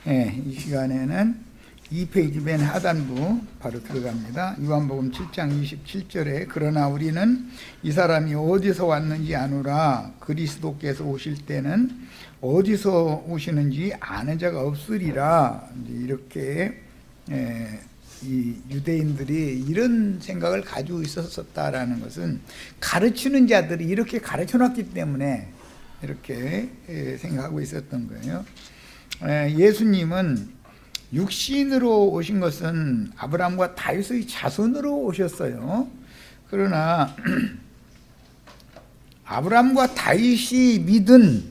이 시간에는 2페이지 맨 하단부 바로 들어갑니다. 요한복음 7장 27절에 그러나 우리는 이 사람이 어디서 왔는지 아노라. 그리스도께서 오실 때는 어디서 오시는지 아는 자가 없으리라. 이렇게 이 유대인들이 이런 생각을 가지고 있었다라는 것은 가르치는 자들이 이렇게 가르쳐놨기 때문에 이렇게 생각하고 있었던 거예요. 예수님은 육신으로 오신 것은 아브라함과 다윗의 자손으로 오셨어요. 그러나 아브라함과 다윗이 믿은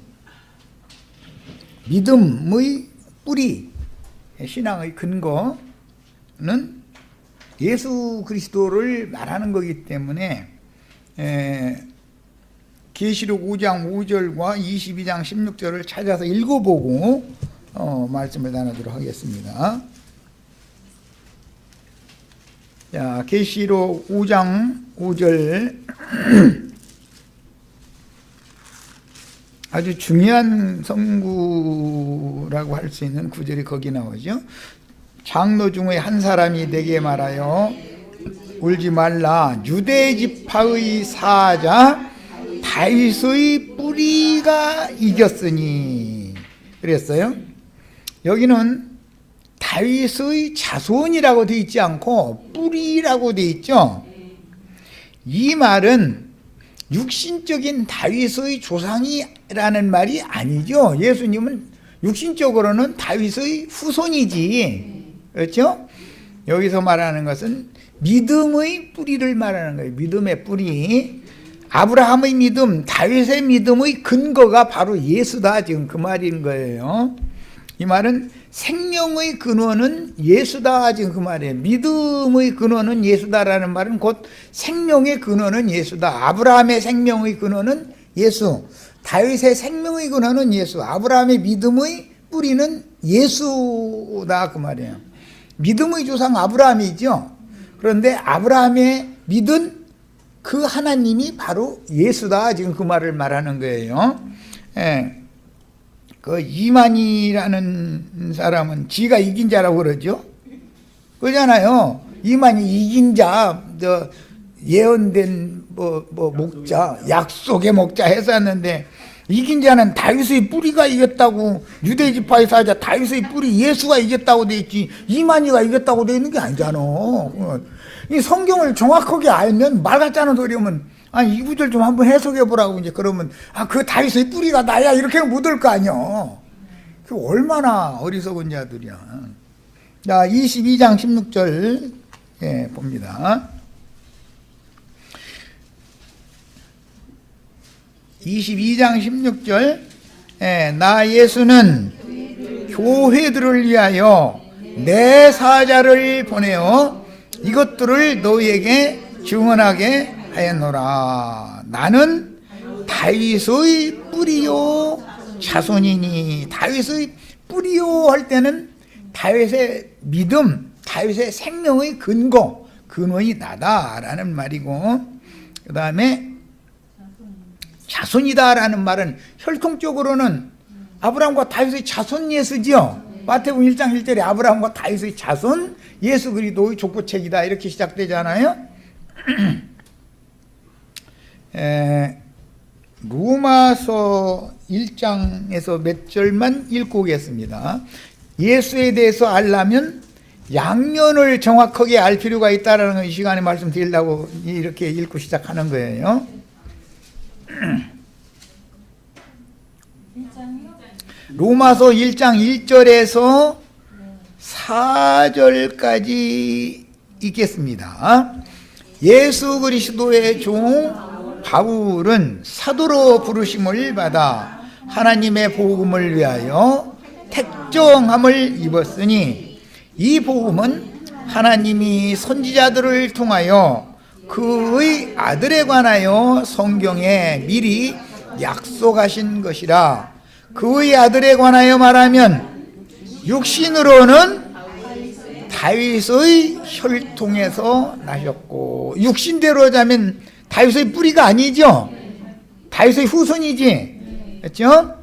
믿음의 뿌리, 신앙의 근거는 예수 그리스도를 말하는 거기 때문에 계시록 5장 5절과 22장 16절을 찾아서 읽어보고 말씀을 나누도록 하겠습니다. 자, 계시록 5장 5절 아주 중요한 성구라고 할 수 있는 구절이 거기 나오죠. 장로 중의 한 사람이 내게 말하여 울지 말라. 유대 지파의 사자 다윗의 뿌리가 이겼으니 그랬어요. 여기는 다윗의 자손이라고 되어 있지 않고 뿌리라고 되어 있죠. 이 말은 육신적인 다윗의 조상이라는 말이 아니죠. 예수님은 육신적으로는 다윗의 후손이지. 그렇죠? 여기서 말하는 것은 믿음의 뿌리를 말하는 거예요. 믿음의 뿌리. 아브라함의 믿음, 다윗의 믿음의 근거가 바로 예수다. 지금 그 말인 거예요. 이 말은 생명의 근원은 예수다. 지금 그 말이에요. 믿음의 근원은 예수다라는 말은 곧 생명의 근원은 예수다. 아브라함의 생명의 근원은 예수, 다윗의 생명의 근원은 예수, 아브라함의 믿음의 뿌리는 예수다. 그 말이에요. 믿음의 조상 아브라함이죠. 그런데 아브라함의 믿은 그 하나님이 바로 예수다. 지금 그 말을 말하는 거예요. 그 이만희라는 사람은 지가 이긴 자라고 그러죠. 그러잖아요. 이만희 이긴 자, 예언된 목자, 약속의 목자 했었는데 이긴 자는 다윗의 뿌리가 이겼다고, 유대 지파의 사자 다윗의 뿌리 예수가 이겼다고 돼 있지 이만희가 이겼다고 돼 있는 게 아니잖아. 이 성경을 정확하게 알면 말 같지 않은 소리 오면 이 구절 좀 한번 해석해 보라고 이제 그러면 그 다윗의 뿌리가 나야 이렇게 못 올 거 아니야. 그 얼마나 어리석은 자들이야. 자, 22장 16절 봅니다. 22장 16절 나 예수는 교회들을 위하여 내 사자를 보내어 이것들을 너희에게 증언하게 하였노라. 나는 다윗의 뿌리요 자손이니. 다윗의 뿌리요 할 때는 다윗의 믿음, 다윗의 생명의 근원이 나다라는 말이고, 그 다음에 자손이다라는 말은 혈통적으로는 아브라함과 다윗의 자손 예수지요. 마태복음 1장 1절에 아브라함과 다윗의 자손 예수 그리스도의 족보책이다 이렇게 시작되잖아요. 로마서 1장에서 몇 절만 읽고 오겠습니다. 예수에 대해서 알려면 양면을 정확하게 알 필요가 있다는 걸 이 시간에 말씀드리려고 이렇게 읽고 시작하는 거예요. 로마서 1장 1절에서 4절까지 읽겠습니다. 예수 그리스도의 종 바울은 사도로 부르심을 받아 하나님의 복음을 위하여 택정함을 입었으니 이 복음은 하나님이 선지자들을 통하여 그의 아들에 관하여 성경에 미리 약속하신 것이라. 그의 아들에 관하여 말하면 육신으로는 다윗의 혈통에서 나셨고, 육신대로 하자면 다윗의 뿌리가 아니죠. 다윗의 후손이지. 그렇죠?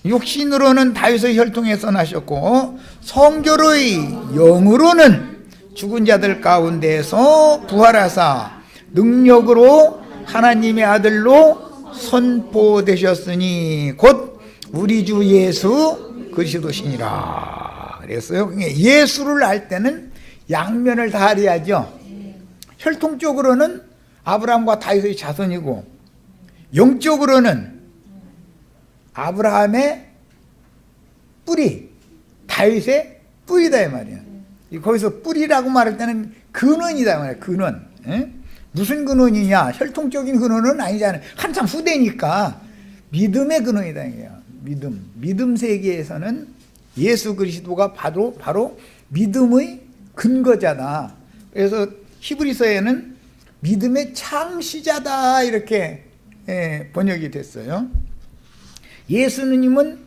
육신으로는 다윗의 혈통에 선하셨고 성결의 영으로는 죽은 자들 가운데서 부활하사 능력으로 하나님의 아들로 선포되셨으니 곧 우리 주 예수 그리스도시니라 그랬어요. 예수를 알 때는 양면을 다 알아야죠. 혈통적으로는 아브라함과 다윗의 자손이고 영적으로는 아브라함의 뿌리, 다윗의 뿌리다 이 말이야. 거기서 뿌리라고 말할 때는 근원이다 말이야. 근원. 무슨 근원이냐? 혈통적인 근원은 아니잖아요. 한참 후대니까 믿음의 근원이다 이게요. 믿음 세계에서는 예수 그리스도가 바로 믿음의 근거자다. 그래서 히브리서에는 믿음의 창시자다 이렇게 번역이 됐어요. 예수님은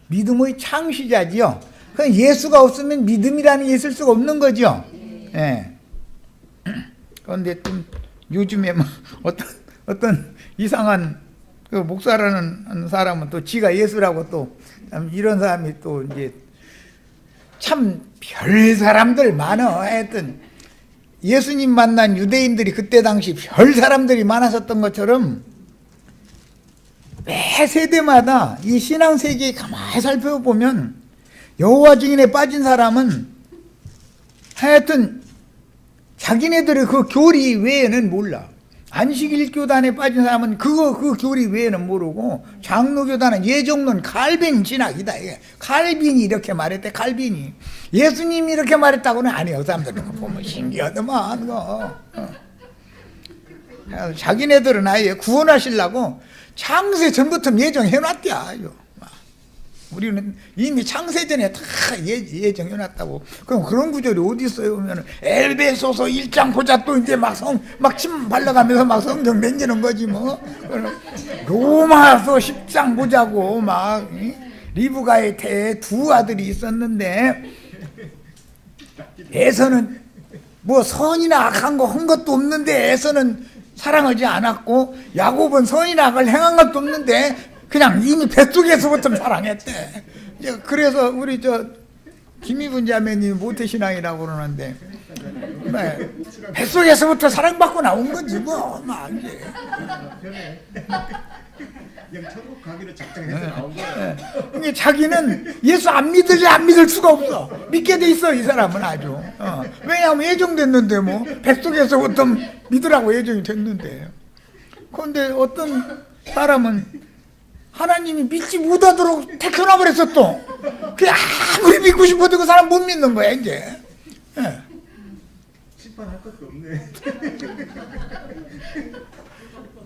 믿음의 창시자지요. 예수가 없으면 믿음이라는 게 있을 수가 없는 거죠. 그런데 좀 요즘에 어떤 이상한 그 목사라는 사람은 또 지가 예수라고 또 이런 사람이 또 이제 참 별 사람들 많아. 하여튼 예수님 만난 유대인들이 그때 당시 별 사람들이 많았었던 것처럼 매 세대마다 이 신앙 세계에 가만히 살펴보면 여호와 증인에 빠진 사람은 하여튼 자기네들의 그 교리 외에는 몰라. 안식일교단에 빠진 사람은 그 교리 외에는 모르고 장로교단은 예정론 칼빈 진학이다. 칼빈이 이렇게 말했대. 칼빈이 예수님이 이렇게 말했다고는 안 해요. 사람들은 보면 신기하더만. 자기네들은 아예 구원하시려고 창세 전부터 예정해놨대요. 우리는 이미 창세전에 다 예정해놨다고. 그럼 그런 구절이 어디 있어요? 보면 엘베소서 1장 보자 또 이제 막 침 발라가면서 막 성경 맹기는 거지 뭐. 로마서 10장 보자고 막 리브가의 태에 두 아들이 있었는데 에서는 뭐 선이나 악한 거 한 것도 없는데 에서는 사랑하지 않았고 야곱은 선이나 악을 행한 것도 없는데 그냥 이미 뱃속에서부터 사랑했대. 그래서 우리 김희분 자매님이 모태신앙이라고 그러는데 뱃속에서부터 사랑받고 나온 거지 뭐. 막 이제 천국 가기로 작정해서 나온 거야. 그러니까 자기는 예수 안 믿을 수가 없어. 믿게 돼 있어 이 사람은 아주. 왜냐하면 예정됐는데 뭐 뱃속에서부터 믿으라고 예정이 됐는데. 그런데 어떤 사람은 하나님이 믿지 못하도록 택해놔버렸어 또. 그냥 아무리 믿고 싶어도 그 사람 못 믿는 거야 이제. 심판할 것도 없네.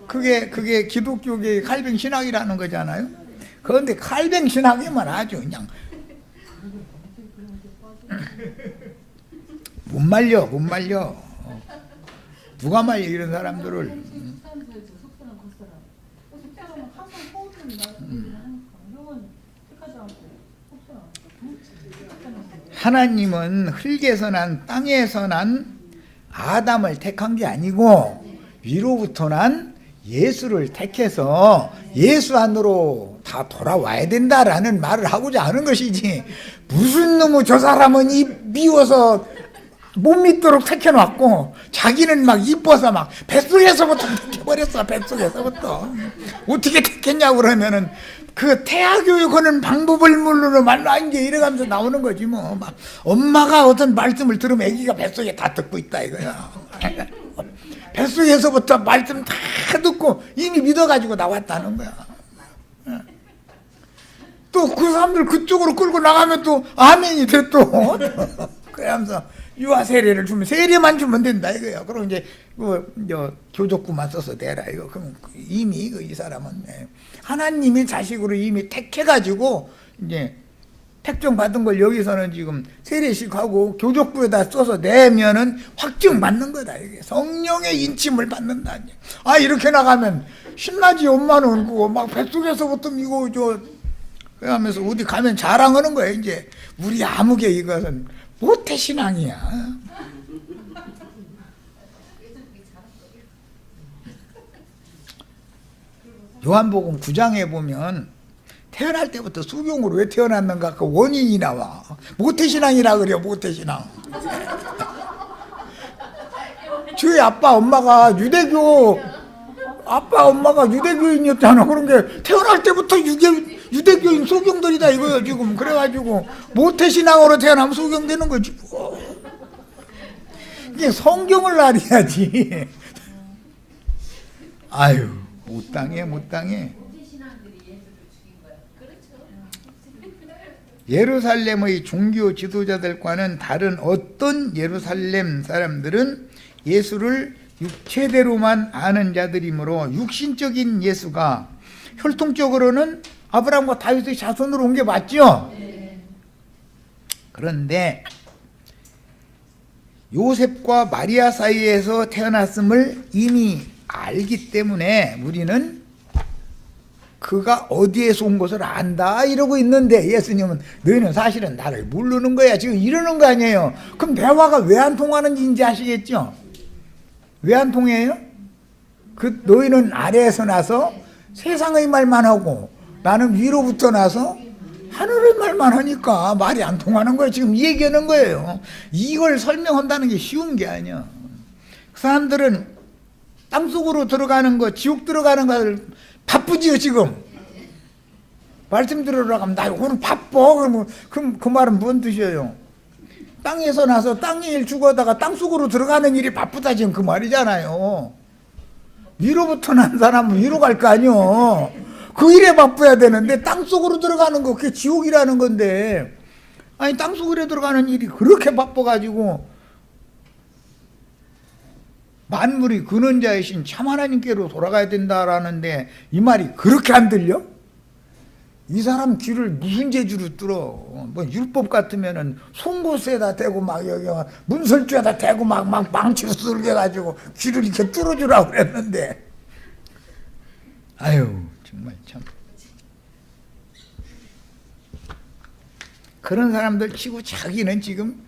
그게 기독교계의 칼뱅 신학이라는 거잖아요. 그런데 칼뱅 신학이면 아주 그냥 못 말려. 누가 말려 이런 사람들을. 하나님은 흙에서 난 땅에서 난 아담을 택한 게 아니고 위로부터 난 예수를 택해서 예수 안으로 다 돌아와야 된다라는 말을 하고자 하는 것이지, 무슨 놈의 저 사람은 미워서 못 믿도록 택해놨고 자기는 막 이뻐서 막 뱃속에서부터 택해버렸어. 뱃속에서부터 어떻게 택했냐고 그러면은 그 태아교육하는 방법을 모르는 말로 이제 이래가면서 나오는 거지 뭐. 막 엄마가 어떤 말씀을 들으면 애기가 뱃속에 다 듣고 있다 이거야. 뱃속에서부터 말씀 다 듣고 이미 믿어가지고 나왔다는 거야. 또 그 사람들 그쪽으로 끌고 나가면 또 아멘이 돼 또. 그러면서 유아 세례를 주면 세례만 주면 된다 이거야. 그럼 이제 교족구만 써서 내라 이거. 그럼 이미 이 사람은 하나님의 자식으로 이미 택해가지고 이제 택정 받은 걸 여기서는 지금 세례식하고 교족부에다 써서 내면은 확증 받는 거다 이게. 성령의 인침을 받는다. 이렇게 나가면 신나지. 엄마는 그거 막 뱃속에서부터 이거 그러면서 어디 가면 자랑하는 거야 이제. 우리 아무개 이것은 모태 신앙이야. 요한복음 9장에 보면 태어날 때부터 수경으로 왜 태어났는가 그 원인이 나와. 모태신앙이라 그래요. 모태신앙. 저희 아빠 엄마가 유대교인이었잖아. 그런 게 태어날 때부터 유대교인 소경들이다 이거예요 지금. 그래가지고 모태신앙으로 태어나면 소경되는 거지 뭐. 이게 성경을 알아야지. 아유 못 당해. 예루살렘의 종교 지도자들과는 다른 어떤 예루살렘 사람들은 예수를 육체대로만 아는 자들이므로 육신적인 예수가 혈통적으로는 아브라함과 다윗의 자손으로 온 게 맞죠? 그런데 요셉과 마리아 사이에서 태어났음을 이미 알기 때문에 우리는 그가 어디에서 온 것을 안다 이러고 있는데 예수님은 너희는 사실은 나를 모르는 거야 지금 이러는 거 아니에요. 그럼 대화가 왜 안 통하는지 이제 아시겠죠? 왜 안 통해요? 그 너희는 아래에서 나서 세상의 말만 하고 나는 위로부터 나서 하늘의 말만 하니까 말이 안 통하는 거예요. 지금 이 얘기하는 거예요. 이걸 설명한다는 게 쉬운 게 아니야. 그 사람들은 땅속으로 들어가는 거 지옥 들어가는 거를 바쁘지요 지금. 말씀 들으러 가면 나 오늘 바빠. 그럼 그 말은 뭔 뜻이에요? 땅에서 나서 땅의 일 죽어다가 땅속으로 들어가는 일이 바쁘다 지금 그 말이잖아요. 위로부터 난 사람은 위로 갈 거 아니요. 그 일에 바빠야 되는데 땅속으로 들어가는 거 그게 지옥이라는 건데 아니 땅속으로 들어가는 일이 그렇게 바빠가지고 만물이 근원자이신 참 하나님께로 돌아가야 된다라는데 이 말이 그렇게 안 들려? 이 사람 귀를 무슨 재주로 뚫어? 뭐 율법 같으면은 송곳에다 대고 막 여기 문설주에다 대고 막 망치로 쓸겨가지고 귀를 이렇게 뚫어주라고 그랬는데 아유 정말 참 그런 사람들 치고 자기는 지금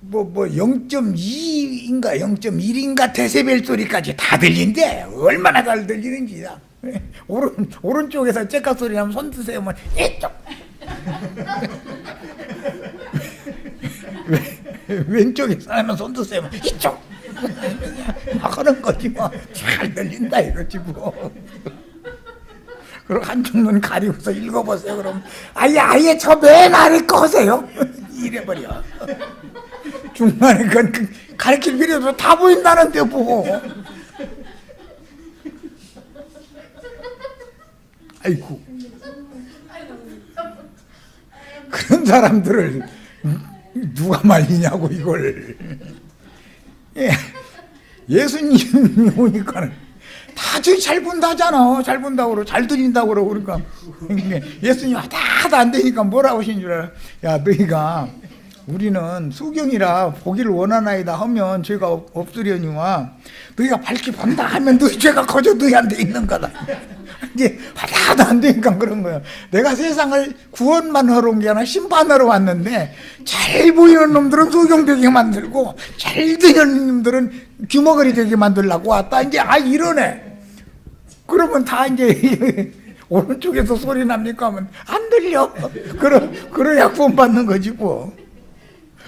뭐 0.2인가 0.1인가 데시벨 소리까지 다 들린대. 얼마나 잘 들리는지. 오른쪽에서 째깍 소리 나면 손 드세요. 뭐 이쪽. 왼쪽에서 하면 손 드세요. 뭐 이쪽. 막 하는 거지 뭐. 잘 들린다 이거지 뭐. 그리고 한쪽 눈 가리고서 읽어보세요. 그럼 아예 저 맨 아래 거 하세요. 이래버려. 중간에 그 가르칠 필요도 다 보인다는데 뭐. 아이고. 그런 사람들을 누가 말리냐고 이걸. 예수님이 오니까는 다 저기 잘 본다잖아. 잘 본다고 그러고 잘 들린다고 그러고 그러니까 예수님 하나도 안 되니까 뭐라고 하신 줄 알아. 야 너희가 우리는 수경이라 보기를 원하나이다 하면 죄가 없으려니와 너희가 밝게 본다 하면 너희 죄가 거저 너희한테 있는 거다. 이제 하나도 안 되니까 그런 거야. 내가 세상을 구원만 하러 온 게 아니라 심판하러 왔는데 잘 보이는 놈들은 수경되게 만들고 잘 들리는 놈들은 귀머거리 되게 만들려고 왔다. 이제 이러네. 그러면 다 이제 오른쪽에서 소리 납니까 하면 안 들려. 그래야 구원 받는 거지 뭐.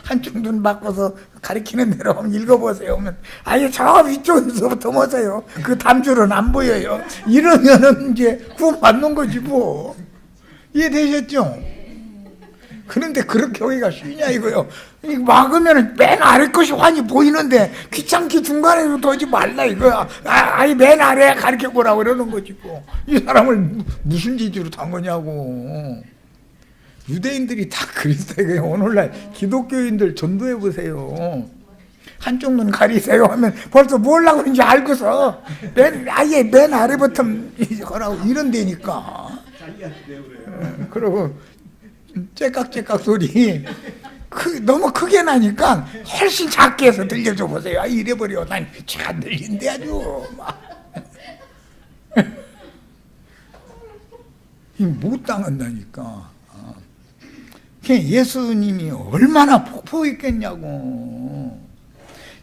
한쪽 눈 바꿔서 가리키는 대로 한번 읽어보세요. 하면 아예 저 위쪽에서부터 보세요. 그 담줄은 안 보여요. 이러면은 이제 구원 받는 거지 뭐. 이해되셨죠? 그런데 그렇게 하기가 쉬냐 이거요. 막으면 맨 아래 것이 환히 보이는데 귀찮게 중간에 두지 말라 이거야. 아예 맨 아래에 가르쳐 보라고 그러는 거지 뭐. 이 사람을 무슨 지지로 단 거냐고. 유대인들이 다 그랬어요. 오늘날 기독교인들 전도해 보세요. 한쪽 눈 가리세요 하면 벌써 뭘 하고 있는지 알고서 아예 맨 아래부터 하라고 이런 데니까. 그리고 째깍째깍 소리 너무 크게 나니까 훨씬 작게 해서 들려줘 보세요. 이래버려. 난 잘 들린대 아주. 못 당한다니까. 예수님이 얼마나 폭포했겠냐고.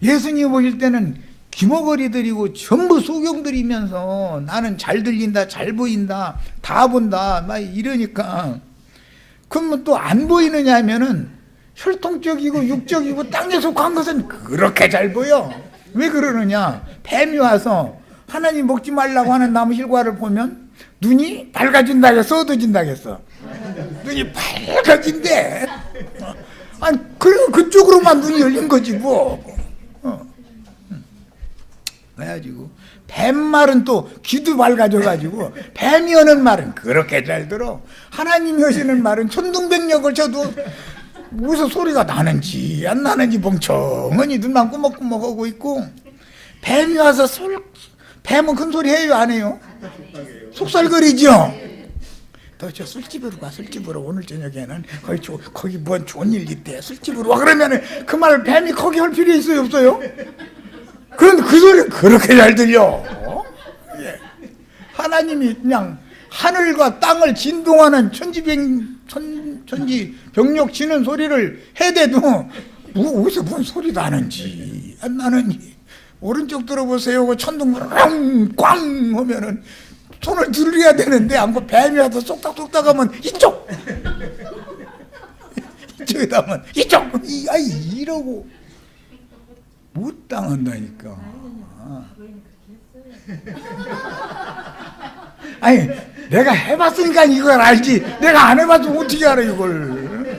예수님 보실 때는 귀머거리들이고 전부 소경들이면서 나는 잘 들린다, 잘 보인다, 다 본다 막 이러니까 그러면 또 안 보이느냐 하면은 혈통적이고 육적이고 땅에 속한 것은 그렇게 잘 보여. 왜 그러느냐? 뱀이 와서 하나님 먹지 말라고 하는 나무 실과를 보면 눈이 밝아진다겠어, 어두워진다겠어? 눈이 밝아진대. 아니 그리고 그쪽으로만 눈이 열린 거지 뭐. 그래가지고 뱀 말은 또 귀도 밝아져가지고 뱀이 하는 말은 그렇게 잘 들어. 하나님이 하시는 말은 천둥백력을 쳐도 무슨 소리가 나는지 안 나는지 멍청하니 눈만 꾸먹꾸먹 하고 있고, 뱀이 와서 뱀은 큰 소리 해요 안 해요? 속살거리죠. 너 저 술집으로 가, 술집으로 오늘 저녁에는 거기 뭔 좋은 일 있대, 술집으로 와. 그러면은 그 말 뱀이 거기 할 필요 있어요 없어요? 그런데 그 소리는 그렇게 잘 들려. 하나님이 그냥 하늘과 땅을 진동하는 천지병력 치는 소리를 해대도 어디서 뭔 소리 나는지 안 나는지. 오른쪽 들어보세요 하고 천둥 꽝 하면은 손을 들어야 되는데 안고 뱀이 와서 쏙닥쏙닥 하면 이쪽에다 하면 이쪽 이러고 못 당한다니까. 아니 내가 해봤으니까 이걸 알지, 내가 안 해봤으면 어떻게 알아 이걸.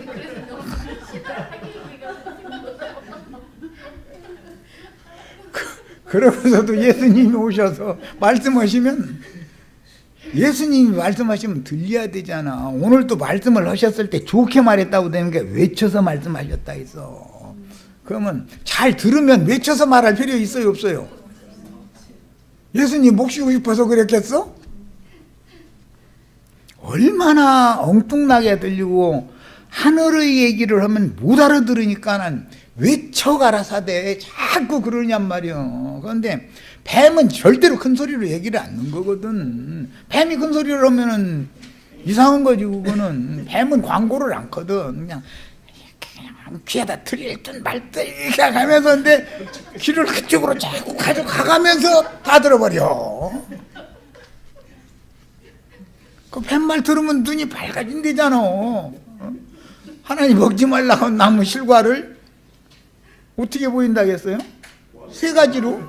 그러면서도 예수님이 오셔서 말씀하시면, 예수님이 말씀하시면 들려야 되잖아. 오늘도 말씀을 하셨을 때 좋게 말했다고 되는 게 외쳐서 말씀하셨다 했어. 그러면 잘 들으면 외쳐서 말할 필요 있어요 없어요? 예수님 목 쉬고 싶어서 그랬겠어? 얼마나 엉뚱나게 들리고 하늘의 얘기를 하면 못 알아들으니까는 외쳐가라사대 자꾸 그러냔 말이야. 그런데 뱀은 절대로 큰 소리로 얘기를 안 하는 거거든. 뱀이 큰 소리를 하면은 이상한 거지 그거는. 뱀은 광고를 않거든. 그냥 귀에다 들일든 말든 이렇게 가면서, 근데 귀를 그쪽으로 자꾸 가져가면서 다 들어버려. 그 뱀말 들으면 눈이 밝아진대잖아. 하나님 먹지 말라고 나무 실과를 어떻게 보인다겠어요? 세 가지로.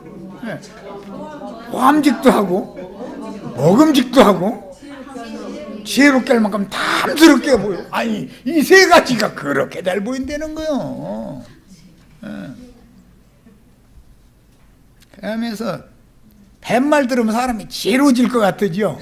보암직도 하고 먹음직도 하고 지혜롭게 할 만큼 탐스럽게 보여. 아니 이 세 가지가 그렇게 잘 보인다는 거요. 그러면서 뱀말 들으면 사람이 지혜로워질 것 같으죠.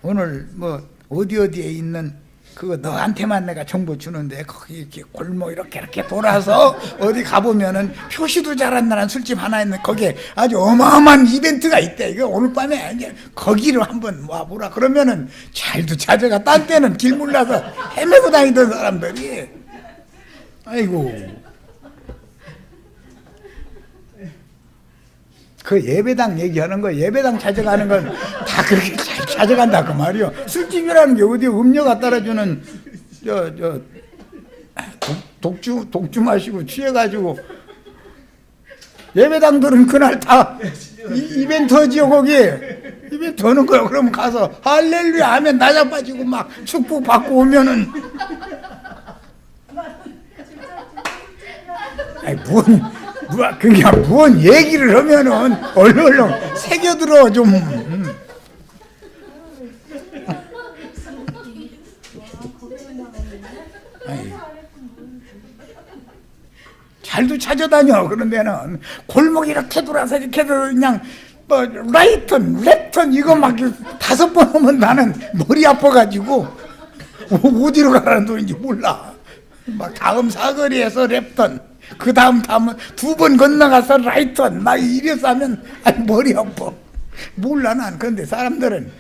오늘 뭐 어디에 있는 그거 너한테만 내가 정보 주는데 거기 이렇게 골목 이렇게 돌아서 어디 가보면은 표시도 잘 안 나는 술집 하나 있는 거기에 아주 어마어마한 이벤트가 있대. 이거 오늘 밤에 이제 거기로 한번 와보라. 그러면은 잘도 찾아가. 딴 때는 길 몰라서 헤매고 다니던 사람들이. 아이고. 그 예배당 얘기하는 거, 예배당 찾아가는 건 다 그렇게 잘 찾아간다 그 말이요. 술집이라는 게 어디 음료가 따라주는 독주 마시고 취해가지고 예배당들은 그날 다 이벤트지요. 거기 이벤트 하는 거야. 그럼 가서 할렐루야 하면 나자빠지고 막 축복 받고 오면은 아니 그냥 뭔 얘기를 하면은 얼른 새겨들어 좀. 아니, 잘도 찾아다녀. 그런 데는 골목 이렇게 돌아서 이렇게 그냥 뭐 라이턴, 랩턴 이거 막 5번 하면 나는 머리 아파가지고 어디로 가라는 소리인지 몰라. 막 다음 사거리에서 랩턴, 그 다음은 2번 건너가서 라이턴 막 이래서 하면 아니 머리 아파. 몰라 난. 그런데 사람들은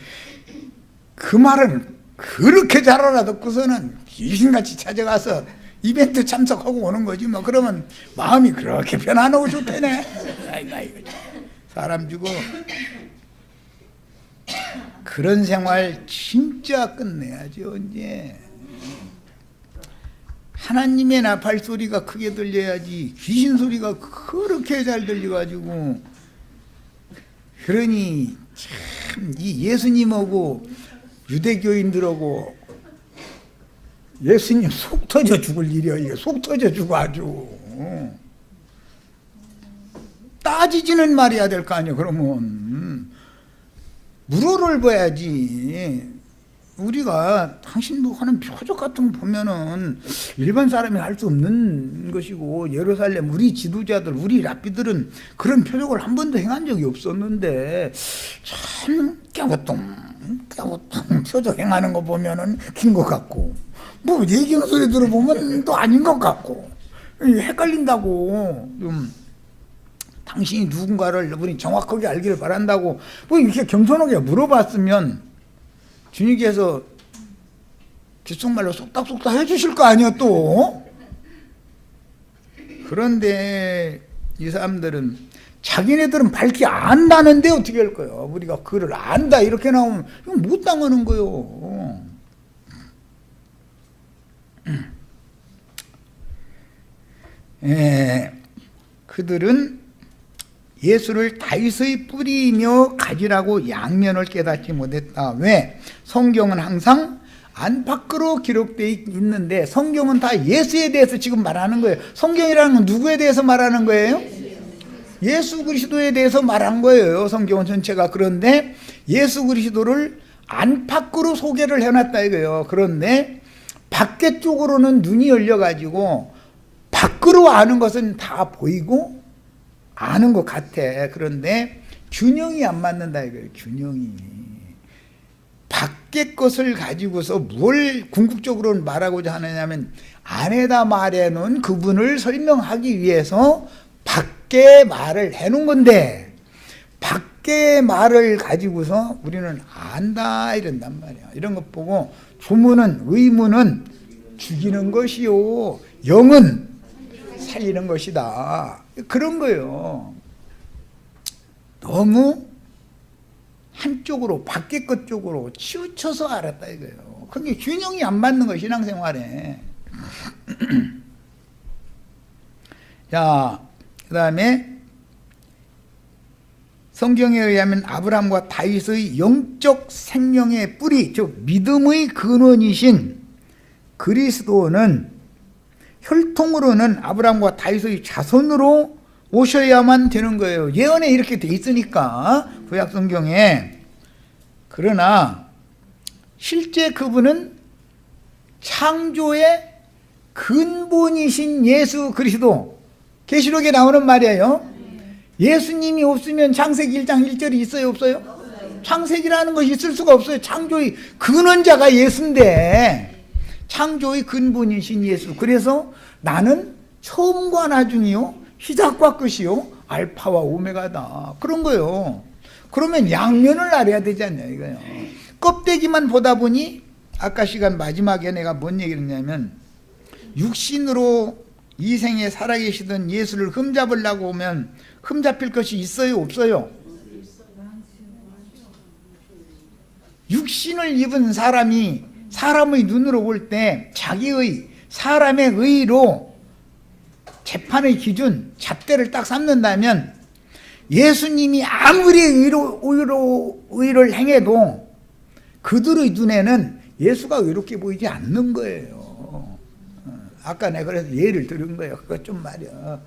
그 말은 그렇게 잘 알아듣고서는 귀신같이 찾아가서 이벤트 참석하고 오는 거지 뭐. 그러면 마음이 그렇게 편안하고 좋대네. 아이고 사람 주고 그런 생활 진짜 끝내야죠 이제. 하나님의 나팔 소리가 크게 들려야지 귀신 소리가 그렇게 잘 들려가지고, 그러니 참 이 예수님하고 유대교인들하고 예수님 속 터져 죽을 일이야. 이게 속 터져 죽어 아주. 따지지는 말해야 될 거 아니야. 그러면 물어를 봐야지. 우리가 당신 뭐 하는 표적 같은 거 보면은 일반 사람이 할 수 없는 것이고, 예루살렘 우리 지도자들, 우리 랍비들은 그런 표적을 한 번도 행한 적이 없었는데 참 깨우뚱 표적 행하는 거 보면은 긴 것 같고, 뭐 얘기하는 소리 들어보면 또 아닌 것 같고, 헷갈린다고. 좀 당신이 누군가를 우리 정확하게 알기를 바란다고 뭐 이렇게 겸손하게 물어봤으면 주님께서 귓속말로 쏙닥쏙닥 해주실 거 아니야 또. 그런데 이 사람들은 자기네들은 밝히 안다는데 어떻게 할 거예요? 우리가 그를 안다 이렇게 나오면 이건 못 당하는 거예요. 그들은 예수를 다윗의 뿌리이며 가지라고 양면을 깨닫지 못했다. 왜? 성경은 항상 안팎으로 기록되어 있는데 성경은 다 예수에 대해서 지금 말하는 거예요. 성경이라는 건 누구에 대해서 말하는 거예요? 예수 그리스도에 대해서 말한 거예요. 성경은 전체가. 그런데 예수 그리스도를 안팎으로 소개를 해놨다 이거예요. 그런데 밖에 쪽으로는 눈이 열려가지고 밖으로 아는 것은 다 보이고 아는 것 같아. 그런데 균형이 안 맞는다 이거예요. 균형이. 밖의 것을 가지고서 뭘 궁극적으로는 말하고자 하느냐면, 안에다 말해놓은 그분을 설명하기 위해서 밖의 말을 해놓은 건데, 밖의 말을 가지고서 우리는 안다 이런단 말이야. 이런 것 보고 조문은, 의문은 죽이는 것이요 영은 살리는 것이다. 그런 거예요. 너무 한쪽으로, 밖의 것 쪽으로 치우쳐서 알았다 이거예요. 그게 균형이 안 맞는 거예요, 신앙생활에. 자, 그 다음에 성경에 의하면 아브라함과 다윗의 영적 생명의 뿌리, 즉 믿음의 근원이신 그리스도는 혈통으로는 아브라함과 다윗의 자손으로 오셔야만 되는 거예요. 예언에 이렇게 돼 있으니까, 구약 성경에. 그러나 실제 그분은 창조의 근본이신 예수 그리스도. 계시록에 나오는 말이에요. 예수님이 없으면 창세기 1장 1절이 있어요, 없어요? 창세기라는 것이 있을 수가 없어요. 창조의 근원자가 예수인데, 창조의 근본이신 예수. 그래서 나는 처음과 나중이요, 시작과 끝이요, 알파와 오메가다. 그런 거예요. 그러면 양면을 알아야 되지 않냐 이거예요. 껍데기만 보다 보니, 아까 시간 마지막에 내가 뭔 얘기를 했냐면, 육신으로 이 생에 살아계시던 예수를 흠잡으려고 하면 흠잡힐 것이 있어요, 없어요? 육신을 입은 사람이 사람의 눈으로 볼 때 자기의, 사람의 의로 재판의 기준, 잣대를 딱 삼는다면 예수님이 아무리 의를 행해도 그들의 눈에는 예수가 의롭게 보이지 않는 거예요. 아까 내가 그래서 예를 들은 거예요. 그것 좀 말이야.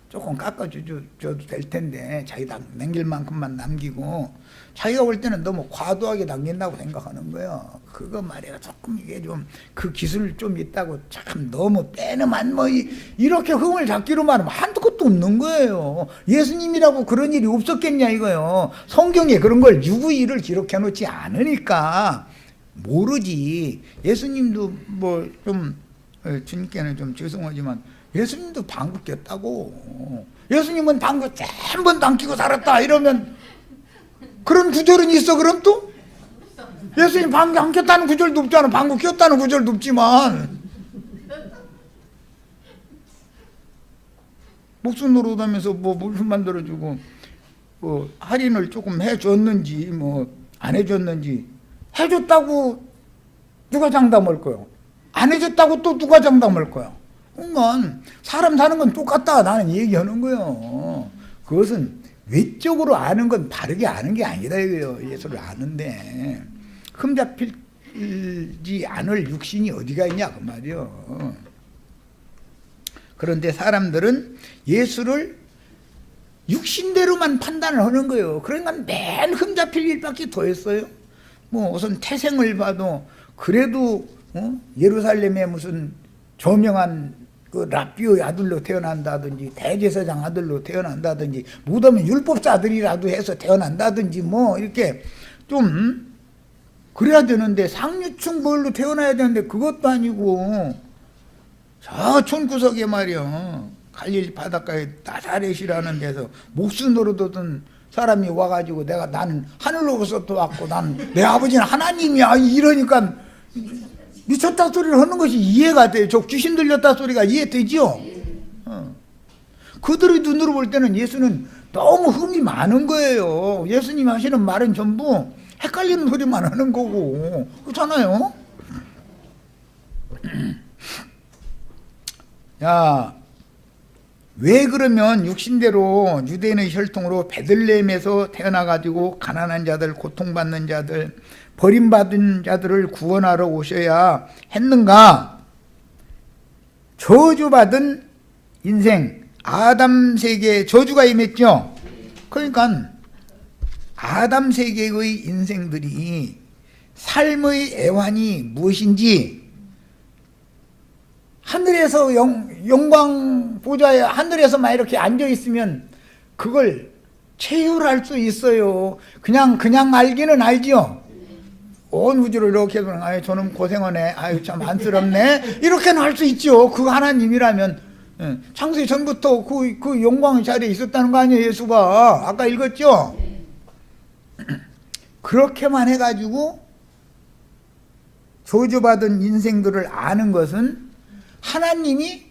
조금 깎아줘도 될 텐데 자기 남길 만큼만 남기고, 자기가 볼 때는 너무 과도하게 남긴다고 생각하는 거예요. 그거 말이야. 조금 이게 좀 그 기술 좀 있다고 참 너무 빼는만 뭐 이렇게 흥을 잡기로만 하면 한두 것도 없는 거예요. 예수님이라고 그런 일이 없었겠냐 이거요. 성경에 그런 걸 누구 일을 기록해 놓지 않으니까 모르지. 예수님도 뭐 좀 주님께는 좀 죄송하지만 예수님도 방구 꼈다고. 예수님은 방구 한 번도 안 끼고 살았다 이러면 그런 구절은 있어? 그럼 또? 예수님 방구 안 꼈다는 구절도 없잖아. 방구 꼈다는 구절도 없지만. 목숨 노릇하면서 뭐 물품 만들어주고 뭐 할인을 조금 해줬는지 뭐 안 해줬는지, 해줬다고 누가 장담할 거요? 안 해줬다고 또 누가 장담할 거야? 그러니까 사람 사는 건 똑같다 나는 얘기하는 거예요. 그것은 외적으로 아는 건 바르게 아는 게 아니다 이거예요. 예수를 아는데 흠잡히지 않을 육신이 어디가 있냐 그 말이요. 그런데 사람들은 예수를 육신대로만 판단을 하는 거예요. 그러니까 맨 흠잡힐 일밖에 더 했어요. 뭐 우선 태생을 봐도 그래도 예루살렘에 무슨 저명한 그 랍비의 아들로 태어난다든지 대제사장 아들로 태어난다든지 못하면 율법자들이라도 해서 태어난다든지 뭐 이렇게 좀 그래야 되는데 상류층 뭘로 태어나야 되는데 그것도 아니고 저 촌구석에 말이야 갈릴리 바닷가에 나사렛이라는 데서 목수 노릇하던 사람이 와가지고 나는 하늘로부터 왔고 난 내 아버지는 하나님이야 이러니까 미쳤다 소리를 하는 것이 이해가 돼요. 저 귀신 들렸다 소리가 이해되죠? 그들의 눈으로 볼 때는 예수는 너무 흠이 많은 거예요. 예수님이 하시는 말은 전부 헷갈리는 소리만 하는 거고 그렇잖아요. 야, 왜 그러면 육신대로 유대인의 혈통으로 베들레헴에서 태어나가지고 가난한 자들, 고통받는 자들, 버림받은 자들을 구원하러 오셔야 했는가? 저주받은 인생, 아담 세계에 저주가 임했죠. 그러니까 아담 세계의 인생들이 삶의 애환이 무엇인지 하늘에서 영광 보좌에 하늘에서만 이렇게 앉아 있으면 그걸 체휼할 수 있어요. 그냥 알기는 알죠. 온 우주를 이렇게 아유 저놈 고생하네, 아유 참 안쓰럽네 이렇게는 할 수 있죠. 그 하나님이라면 창세 전부터 그 영광의 자리에 있었다는 거 아니에요. 예수가 아까 읽었죠. 그렇게만 해가지고 저주받은 인생들을 아는 것은 하나님이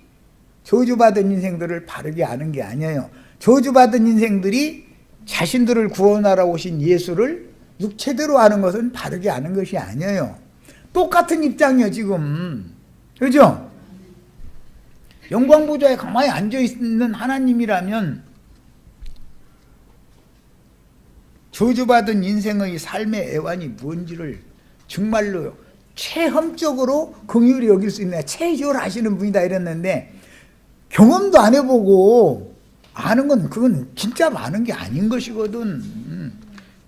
저주받은 인생들을 바르게 아는 게 아니에요. 저주받은 인생들이 자신들을 구원하러 오신 예수를 육체대로 아는 것은 바르게 아는 것이 아니에요. 똑같은 입장이에요 지금. 그죠? 영광보좌에 가만히 앉아있는 하나님이라면 저주받은 인생의 삶의 애환이 뭔지를 정말로 체험적으로 긍휼히 여길 수 있는 체휼하시는 분이다 이랬는데 경험도 안 해보고 아는 건 그건 진짜 많은 게 아닌 것이거든.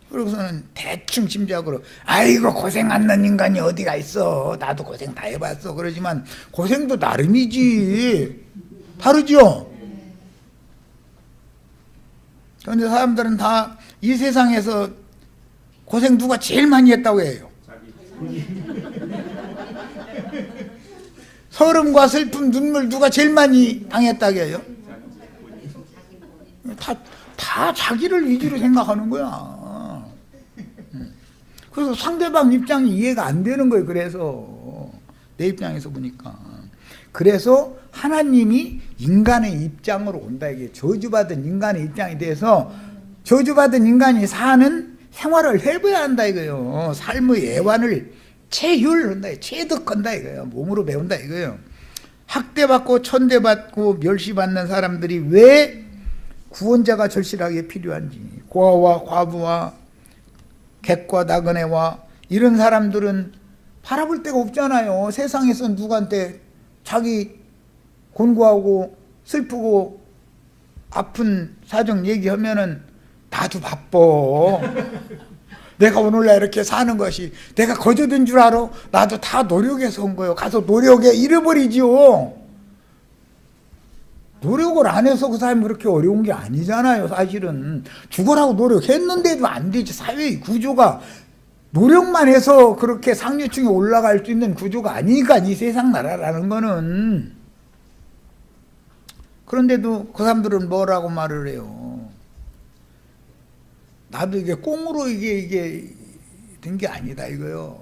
그러고서는 대충 짐작으로 아이고 고생 안 난 인간이 어디가 있어 나도 고생 다 해봤어 그러지만 고생도 나름이지. 다르죠? 그런데 사람들은 다 이 세상에서 고생 누가 제일 많이 했다고 해요? 서름과 슬픔 눈물 누가 제일 많이 당했다고 해요? 다 자기를 위주로 생각하는 거야. 그래서 상대방 입장이 이해가 안 되는 거예요. 그래서 내 입장에서 보니까 그래서 하나님이 인간의 입장으로 온다. 이게 저주받은 인간의 입장에 대해서 저주받은 인간이 사는 생활을 해봐야 한다 이거예요. 삶의 애환을 체휼한다, 체득한다 이거예요. 몸으로 배운다 이거예요. 학대받고 천대받고 멸시받는 사람들이 왜 구원자가 절실하게 필요한지, 고아와 과부와 객과 나그네와 이런 사람들은 바라볼 데가 없잖아요. 세상에서 누구한테 자기 곤고하고 슬프고 아픈 사정 얘기하면은 나도 바빠. 내가 오늘날 이렇게 사는 것이 내가 거저된 줄 알아? 나도 다 노력해서 온 거예요. 가서 노력해 잃어버리지요. 노력을 안 해서 그 사람이 그렇게 어려운 게 아니잖아요. 사실은 죽으라고 노력했는데도 안 되지. 사회의 구조가 노력만 해서 그렇게 상류층에 올라갈 수 있는 구조가 아니니까 이 세상 나라라는 거는. 그런데도 그 사람들은 뭐라고 말을 해요? 나도 이게 꽁으로 이게 된 게 아니다 이거요.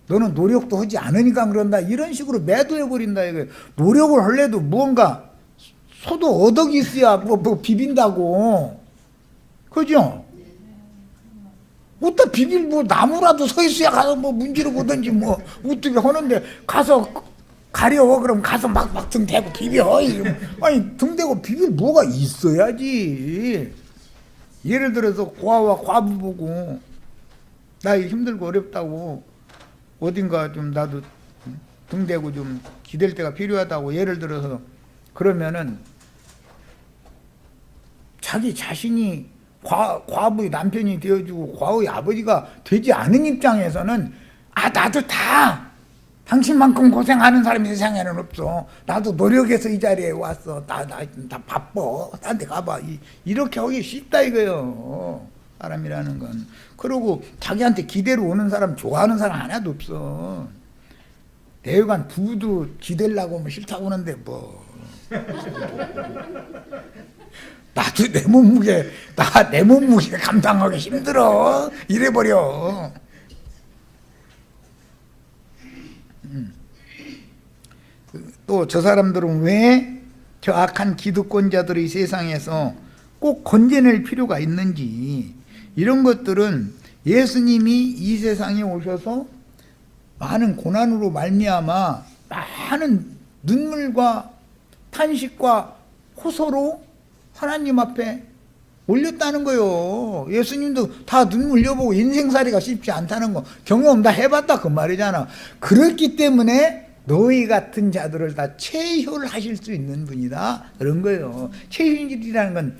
너는 노력도 하지 않으니까 그런다 이런 식으로 매도해버린다 이거예요. 노력을 하려도 무언가 소도 어덕이 있어야 뭐 비빈다고. 그죠? 어디다 비빌 뭐 나무라도 서 있어야 가서 뭐 문지르 보든지 뭐 어떻게 하는데 가서 가려워 그럼 가서 막 등 대고 비벼. 아니 등 대고 비빌 뭐가 있어야지. 예를 들어서 고아와 과부 보고 나 힘들고 어렵다고 어딘가 좀 나도 등 대고 좀 기댈 때가 필요하다고 예를 들어서 그러면은 자기 자신이 과부의 남편이 되어주고 과부의 아버지가 되지 않은 입장에서는 나도 다 당신만큼 고생하는 사람이 세상에는 없어. 나도 노력해서 이 자리에 왔어. 나 바빠. 딴 데 가봐. 이렇게 하기 쉽다 이거요. 사람이라는 건. 그리고 자기한테 기대로 오는 사람 좋아하는 사람 하나도 없어. 대여간 부부도 기대려고 하면 싫다고 하는데 뭐. 나도 내 몸무게 감당하기 힘들어. 이래버려. 또 저 사람들은 왜 저 악한 기득권자들의 세상에서 꼭 건져낼 필요가 있는지 이런 것들은 예수님이 이 세상에 오셔서 많은 고난으로 말미암아 많은 눈물과 탄식과 호소로 하나님 앞에 올렸다는 거요. 예수님도 다 눈물 흘려보고 인생살이가 쉽지 않다는 거 경험 다 해봤다 그 말이잖아. 그렇기 때문에 너희 같은 자들을 다 체휼하실 수 있는 분이다 그런 거예요. 체휼이라는 건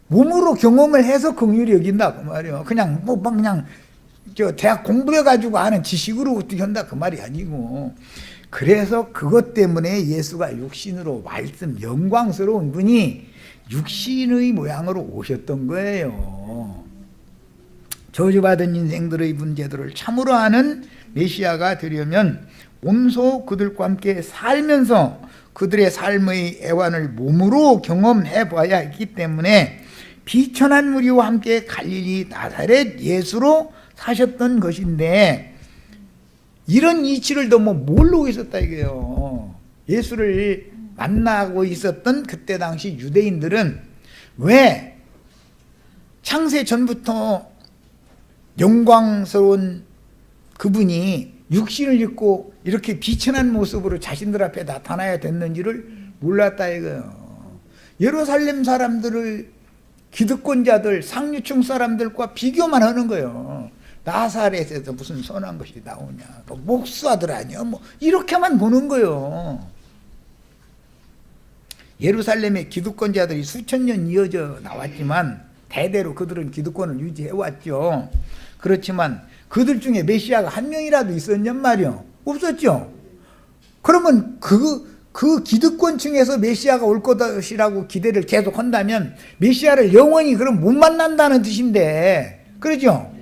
몸으로 경험을 해서 긍휼히 여긴다 그 말이에요. 그냥 그냥 저 대학 공부해가지고 아는 지식으로 어떻게 한다 그 말이 아니고. 그래서 그것 때문에 예수가 육신으로 말씀 영광스러운 분이 육신의 모양으로 오셨던 거예요. 저주받은 인생들의 문제들을 참으로 아는 메시아가 되려면 온소 그들과 함께 살면서 그들의 삶의 애환을 몸으로 경험해 봐야 했기 때문에 비천한 무리와 함께 갈릴리 나사렛 예수로 사셨던 것인데 이런 이치를 너무 모르고 있었다 이거예요. 예수를 만나고 있었던 그때 당시 유대인들은 왜 창세 전부터 영광스러운 그분이 육신을 입고 이렇게 비천한 모습으로 자신들 앞에 나타나야 됐는지를 몰랐다 이거예요. 예루살렘 사람들을 기득권자들 상류층 사람들과 비교만 하는 거예요. 나사렛에서 무슨 선한 것이 나오냐, 목수아들 아니야, 뭐 이렇게만 보는 거예요. 예루살렘의 기득권자들이 수천 년 이어져 나왔지만 대대로 그들은 기득권을 유지해 왔죠. 그렇지만 그들 중에 메시아가 한 명이라도 있었냔 말이요? 없었죠. 그러면 그 기득권층에서 메시아가 올 것이라고 기대를 계속 한다면 메시아를 영원히 그럼 못 만난다는 뜻인데, 그러죠?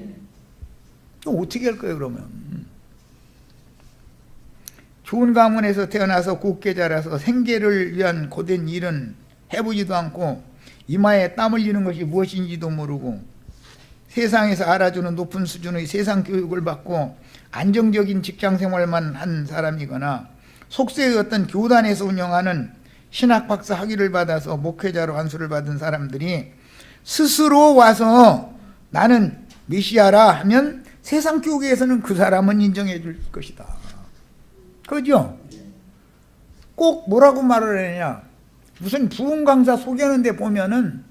어떻게 할 거예요 그러면? 좋은 가문에서 태어나서 곱게 자라서 생계를 위한 고된 일은 해보지도 않고 이마에 땀 흘리는 것이 무엇인지도 모르고 세상에서 알아주는 높은 수준의 세상 교육을 받고 안정적인 직장 생활만 한 사람이거나 속세의 어떤 교단에서 운영하는 신학 박사 학위를 받아서 목회자로 안수를 받은 사람들이 스스로 와서 나는 메시아라 하면 세상 교계에서는 그 사람은 인정해 줄 것이다. 그죠? 꼭 뭐라고 말을 하느냐, 무슨 부흥 강사 소개하는데 보면은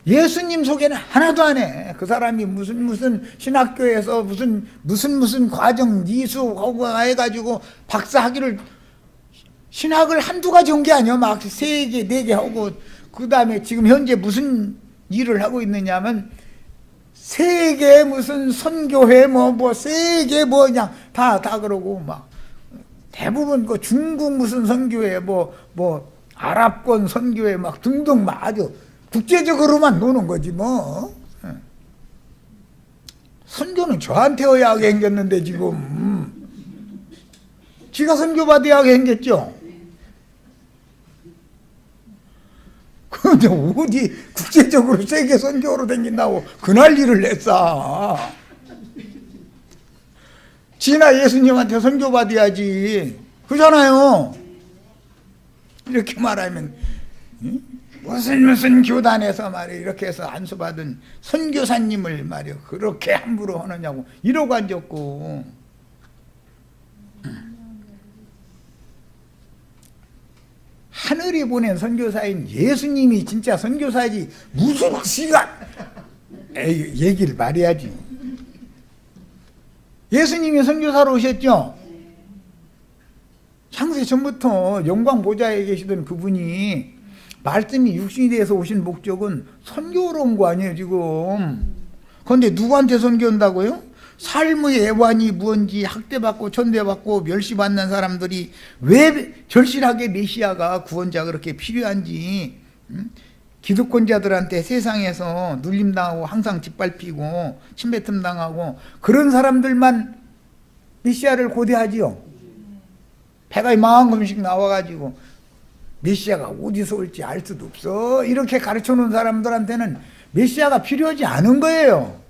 예수님 소개는 하나도 안 해. 그 사람이 무슨 신학교에서 무슨 과정 이수하고 해가지고 박사 학위를 신학을 한두 가지 한 게 아니야. 막 3개, 4개 하고 그 다음에 지금 현재 무슨 일을 하고 있느냐면 세계 무슨 선교회 세계 그냥 다 그러고 막 대부분 그 중국 무슨 선교회 아랍권 선교회 막 등등 막 아주 국제적으로만 노는 거지 뭐. 선교는 저한테 의하게 생겼는데 지금 지가 선교 받아야 하게 생겼죠. 근데 어디 국제적으로 세계 선교로 댕긴다고 그날 일을 냈어. 지나 예수님한테 선교 받아야지. 그잖아요. 이렇게 말하면 무슨 교단에서 말이야 이렇게 해서 안수받은 선교사님을 말이야 그렇게 함부로 하느냐고 이러고 앉았고, 하늘이 보낸 선교사인 예수님이 진짜 선교사지 무슨 지가 얘기를 말해야지. 예수님이 선교사로 오셨죠. 창세 전부터 영광 보좌에 계시던 그분이 말씀이 육신이 돼서 오신 목적은 선교로 온 거 아니에요 지금. 그런데 누구한테 선교한다고요? 삶의 애환이 무언지 학대받고 천대받고 멸시받는 사람들이 왜 절실하게 메시아가 구원자 그렇게 필요한지, 기득권자들한테 세상에서 눌림당하고 항상 짓밟히고 침뱉음 당하고 그런 사람들만 메시아를 고대하지요. 배가 이만큼씩 나와가지고 메시아가 어디서 올지 알 수도 없어 이렇게 가르쳐놓은 사람들한테는 메시아가 필요하지 않은 거예요.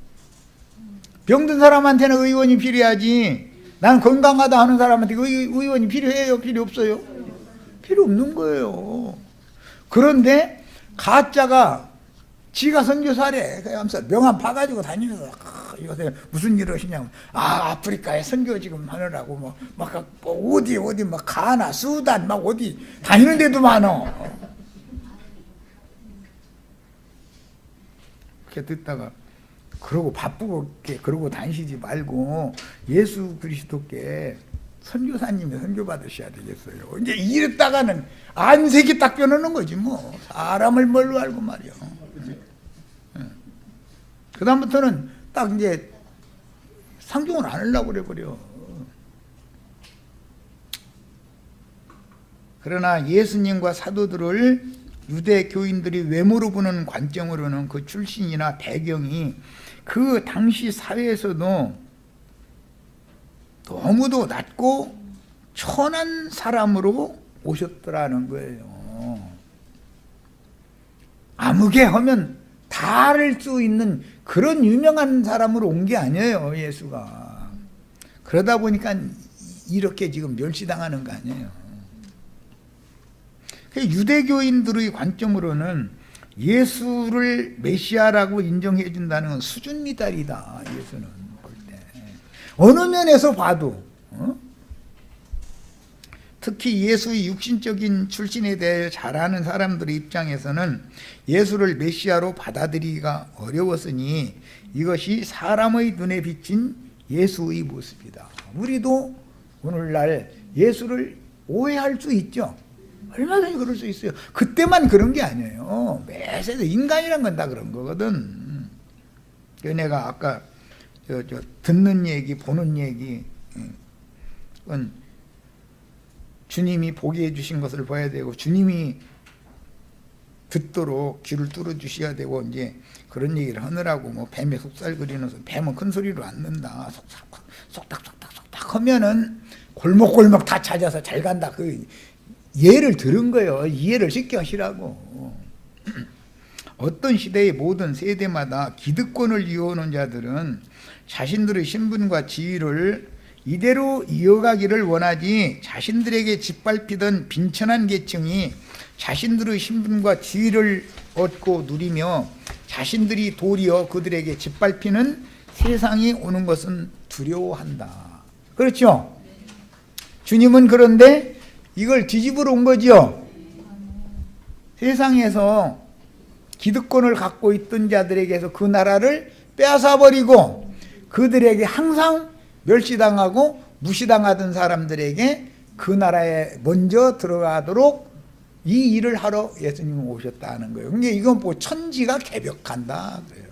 병든 사람한테는 의원이 필요하지, 난 건강하다 하는 사람한테 의원이 필요해요? 필요 없어요? 필요 없는 거예요. 그런데 가짜가 지가 선교사래 하면서 명함 파가지고 다니면서 요새 무슨 일 하시냐고, 아프리카에 선교 지금 하느라고 막 어디 막 가나 수단 막 어디 다니는 데도 많어. 이렇게 듣다가 그러고 바쁘게 그러고 다니시지 말고 예수 그리스도께 선교사님이 선교 받으셔야 되겠어요. 이제 이랬다가는 안색이 딱 변하는 거지 뭐. 사람을 뭘로 알고 말이야. 그 다음부터는 딱 이제 상종을 안 하려고 그래버려. 그러나 예수님과 사도들을 유대 교인들이 외모로 보는 관점으로는 그 출신이나 배경이 그 당시 사회에서도 너무도 낮고 천한 사람으로 오셨더라는 거예요. 아무개 하면 다 할 수 있는 그런 유명한 사람으로 온 게 아니에요 예수가. 그러다 보니까 이렇게 지금 멸시당하는 거 아니에요. 유대교인들의 관점으로는 예수를 메시아라고 인정해 준다는 건 수준 미달이다. 예수는 볼 때 어느 면에서 봐도 특히 예수의 육신적인 출신에 대해 잘 아는 사람들의 입장에서는 예수를 메시아로 받아들이기가 어려웠으니 이것이 사람의 눈에 비친 예수의 모습이다. 우리도 오늘날 예수를 오해할 수 있죠. 얼마든지 그럴 수 있어요. 그때만 그런 게 아니에요. 매세도 인간이란 건 다 그런 거거든. 내가 아까 듣는 얘기, 보는 얘기, 그건 주님이 보게 해주신 것을 봐야 되고 주님이 듣도록 귀를 뚫어 주셔야 되고 이제 그런 얘기를 하느라고 뭐 뱀에 속살 그리면서 뱀은 큰 소리로 안 는다. 속닥 하면은 골목골목 다 찾아서 잘 간다. 그 예를 들은 거예요. 이해를 쉽게 하시라고. 어떤 시대의 모든 세대마다 기득권을 이어오는 자들은 자신들의 신분과 지위를 이대로 이어가기를 원하지 자신들에게 짓밟히던 빈천한 계층이 자신들의 신분과 지위를 얻고 누리며 자신들이 도리어 그들에게 짓밟히는 세상이 오는 것은 두려워한다. 그렇죠? 주님은 그런데 이걸 뒤집으러 온 거죠. 세상에서 기득권을 갖고 있던 자들에게서 그 나라를 빼앗아버리고 그들에게 항상 멸시당하고 무시당하던 사람들에게 그 나라에 먼저 들어가도록 이 일을 하러 예수님은 오셨다는 거예요. 그러니까 이건 뭐 천지가 개벽한다 그래요.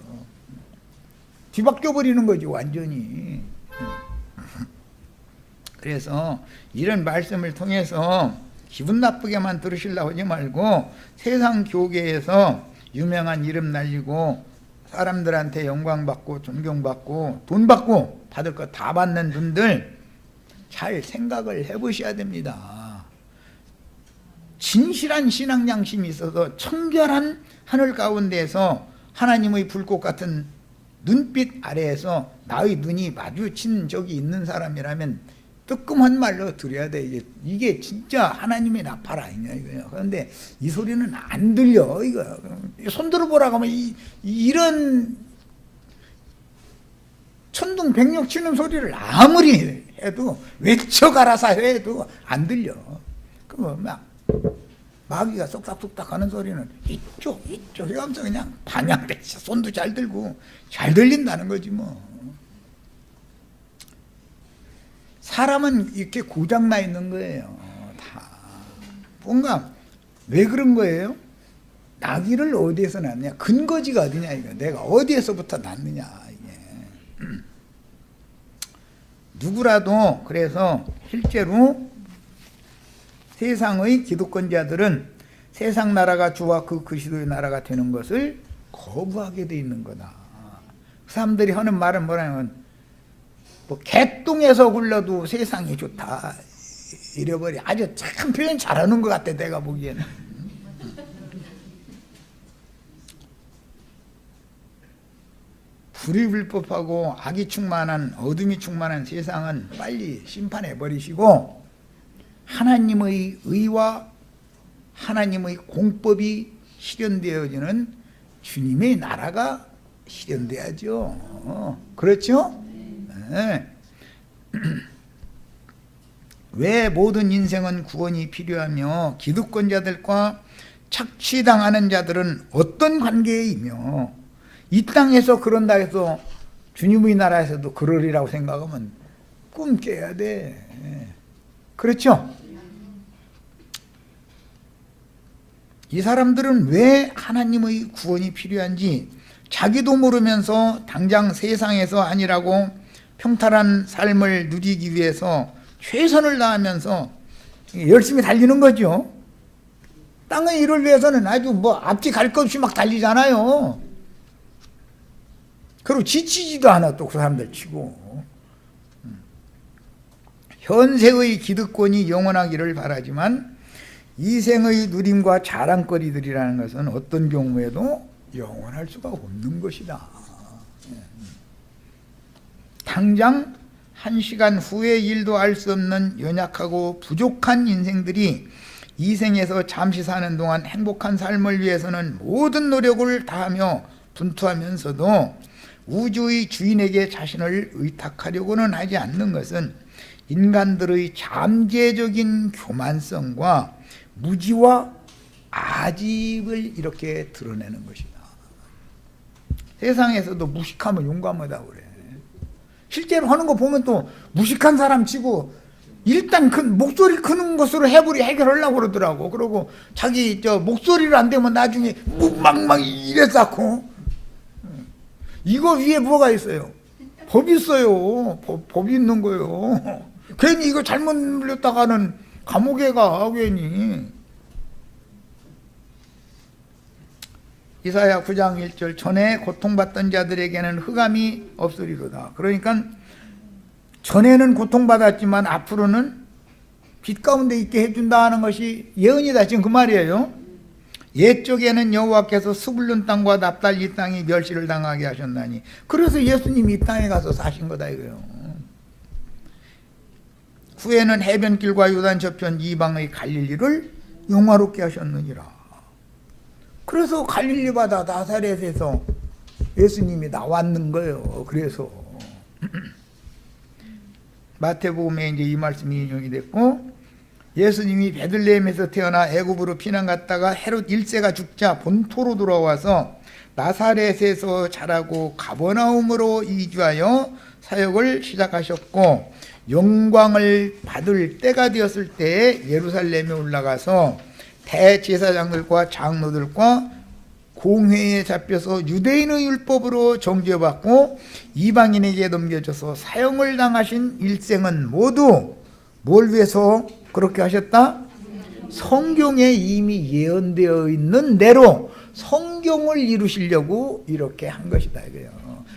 뒤바뀌어 버리는 거지 완전히. 그래서 이런 말씀을 통해서 기분 나쁘게만 들으시려고 하지 말고 세상 교계에서 유명한 이름 날리고 사람들한테 영광받고 존경받고 돈 받고 받을 거 다 받는 분들 잘 생각을 해보셔야 됩니다. 진실한 신앙 양심이 있어서 청결한 하늘 가운데에서 하나님의 불꽃 같은 눈빛 아래에서 나의 눈이 마주친 적이 있는 사람이라면 뜨끔한 말로 들어야 돼. 이게 진짜 하나님의 나팔 아니냐 이거예요. 그런데 이 소리는 안 들려. 이거 손 들어보라고 하면 이런 천둥백력 치는 소리를 아무리 해도 외쳐가라사 해도 안 들려. 그럼 막 마귀가 쏙싹쏙싹 하는 소리는 이쪽 해가면서 그냥 반향됐지. 손도 잘 들고 잘 들린다는 거지 뭐. 사람은 이렇게 고장나 있는 거예요. 다. 뭔가 왜 그런 거예요? 나기를 어디에서 낳느냐? 근거지가 어디냐 이거. 내가 어디에서부터 낳느냐 이게. 누구라도 그래서 실제로 세상의 기득권자들은 세상 나라가 주와 그 그리스도의 나라가 되는 것을 거부하게 돼 있는 거다. 그 사람들이 하는 말은 뭐냐면 뭐 개똥에서 굴러도 세상이 좋다 이래버리. 아주 참 표현 잘하는 것 같아 내가 보기에는. 불이 불법하고 악이 충만한 어둠이 충만한 세상은 빨리 심판해 버리시고 하나님의 의와 하나님의 공법이 실현되어지는 주님의 나라가 실현돼야죠. 그렇죠? 네. 왜 모든 인생은 구원이 필요하며 기득권자들과 착취당하는 자들은 어떤 관계이며 이 땅에서 그런다 해서 주님의 나라에서도 그러리라고 생각하면 꿈 깨야 돼. 그렇죠? 이 사람들은 왜 하나님의 구원이 필요한지 자기도 모르면서 당장 세상에서 아니라고 평탄한 삶을 누리기 위해서 최선을 다하면서 열심히 달리는 거죠. 땅의 일을 위해서는 아주 뭐 앞뒤 갈 것 없이 막 달리잖아요. 그리고 지치지도 않아 또 그 사람들 치고. 현세의 기득권이 영원하기를 바라지만 이생의 누림과 자랑거리들이라는 것은 어떤 경우에도 영원할 수가 없는 것이다. 당장 1시간 후의 일도 알 수 없는 연약하고 부족한 인생들이 이 생에서 잠시 사는 동안 행복한 삶을 위해서는 모든 노력을 다하며 분투하면서도 우주의 주인에게 자신을 의탁하려고는 하지 않는 것은 인간들의 잠재적인 교만성과 무지와 아집을 이렇게 드러내는 것이다. 세상에서도 무식하면 용감하다 그래. 실제로 하는 거 보면 또 무식한 사람 치고 일단 목소리 크는 것으로 해결하려고 그러더라고. 그러고 자기 목소리를 안 되면 나중에 막 이래 쌓고. 이거 위에 뭐가 있어요? 법 있어요. 법이 있는 거예요. 괜히 이거 잘못 물렸다가는 감옥에 가 괜히. 이사야 9장 1절 전에 고통받던 자들에게는 흑암이 없으리로다. 그러니까 전에는 고통받았지만 앞으로는 빛 가운데 있게 해준다 하는 것이 예언이다. 지금 그 말이에요. 옛적에는 여호와께서 스불룬 땅과 납달리 땅이 멸시를 당하게 하셨나니 그래서 예수님이 이 땅에 가서 사신 거다 이거예요. 후에는 해변길과 요단 저편 이방의 갈릴리를 영화롭게 하셨느니라. 그래서 갈릴리 바다 나사렛에서 예수님이 나왔는 거예요. 그래서 마태복음에 이제 이 말씀이 인용이 됐고 예수님이 베들레헴에서 태어나 애굽으로 피난 갔다가 헤롯 1세가 죽자 본토로 돌아와서 나사렛에서 자라고 가버나움으로 이주하여 사역을 시작하셨고 영광을 받을 때가 되었을 때 예루살렘에 올라가서 대제사장들과 장로들과 공회에 잡혀서 유대인의 율법으로 정죄받고 이방인에게 넘겨져서 사형을 당하신 일생은 모두 뭘 위해서 그렇게 하셨다? 성경에 이미 예언되어 있는 대로 성경을 이루시려고 이렇게 한 것이다 이거예요.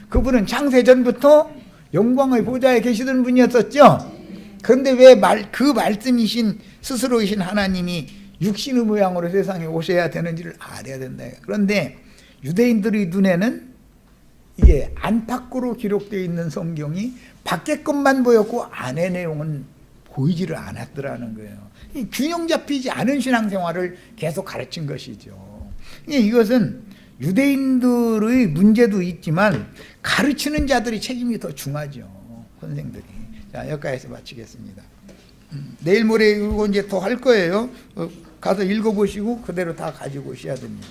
그분은 창세전부터 영광의 보좌에 계시던 분이었었죠. 그런데 왜 그 말씀이신 스스로이신 하나님이 육신의 모양으로 세상에 오셔야 되는지를 알아야 된다. 그런데 유대인들의 눈에는 이게 안팎으로 기록되어 있는 성경이 밖의 것만 보였고 안의 내용은 보이지를 않았더라는 거예요. 이 균형 잡히지 않은 신앙생활을 계속 가르친 것이죠. 이것은 유대인들의 문제도 있지만 가르치는 자들의 책임이 더 중하죠. 선생들이. 자, 여기까지서 마치겠습니다. 내일 모레 이거 이제 더 할 거예요. 가서 읽어보시고 그대로 다 가지고 오셔야 됩니다.